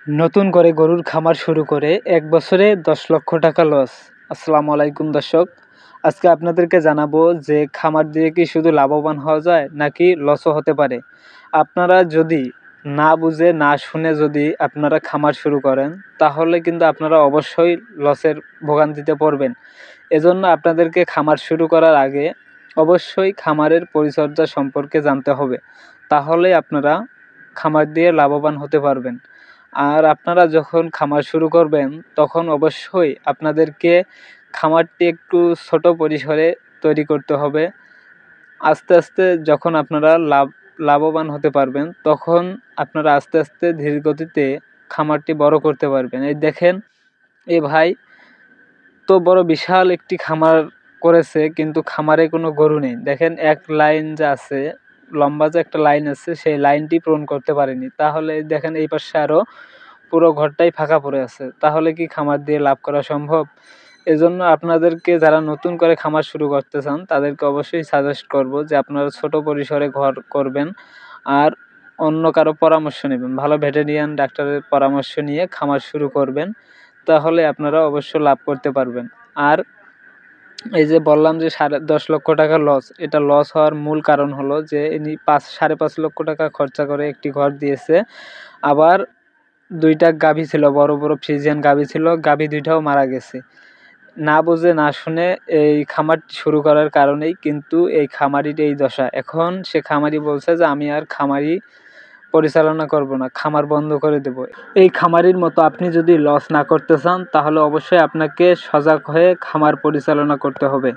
নতুন করে গরুর খামার শুরু করে ১ বছরে ১০ লক্ষ টাকা লস। আসসালামু আলাইকুম দর্শক, আজকে আপনাদেরকে জানাবো যে খামার দিয়ে কি শুধু লাভবান হওয়া যায় নাকি লসও হতে পারে। আপনারা যদি না বুঝে না শুনে যদি আপনারা খামার শুরু করেন তাহলে কিন্তু আপনারা অবশ্যই লসের ভোগান্তিতে পড়বেন। এজন্য আপনাদেরকে খামার শুরু করার আগে অবশ্যই খামারের পরিচর্যা সম্পর্কে জানতে হবে, তাহলে আপনারা খামার দিয়ে লাভবান হতে পারবেন। আর আপনারা যখন খামার শুরু করবেন তখন অবশ্যই আপনাদেরকে খামারটি একটু ছোট পরিসরে তৈরি করতে হবে। আস্তে আস্তে যখন আপনারা লাভবান হতে পারবেন তখন আপনারা আস্তে আস্তে ধীর গতিতে খামারটি বড় করতে পারবেন। এই দেখেন, এ ভাই তো বড় বিশাল একটি খামার করেছে, কিন্তু খামারে কোনো গরু নেই। দেখেন, এক লাইন যে আছে, লম্বা যে একটা লাইন আছে, সেই লাইনটি পূরণ করতে পারেনি। তাহলে দেখেন এই পাশে আরও পুরো ঘরটাই ফাঁকা পড়ে আছে। তাহলে কি খামার দিয়ে লাভ করা সম্ভব? এজন্য আপনাদেরকে যারা নতুন করে খামার শুরু করতে চান তাদেরকে অবশ্যই সাজেস্ট করব যে আপনারা ছোট পরিসরে ঘর করবেন আর অন্য কারো পরামর্শ নেবেন। ভালো ভেটেরিয়ান ডাক্তারের পরামর্শ নিয়ে খামার শুরু করবেন, তাহলে আপনারা অবশ্য লাভ করতে পারবেন। আর এই যে বললাম যে 10.5 লক্ষ টাকা লস, এটা লস হওয়ার মূল কারণ হলো যে ইনি 5.5 লক্ষ টাকা খরচা করে একটি ঘর দিয়েছে। আবার 2টা গাভী ছিল, বড় বড় ফ্রিজিয়ান গাভী ছিল, গাভী 2টাও মারা গেছে। না বুঝে না শুনে এই খামার শুরু করার কারণেই কিন্তু এই খামারির এই দশা। এখন সে খামারি বলছে যে আমি আর খামারি পরিচালনা করব না, খামার বন্ধ করে দেব। এই খামারির মতো আপনি যদি লস না করতে চান তাহলে অবশ্যই আপনাকে সজাগ হয়ে খামার পরিচালনা করতে হবে।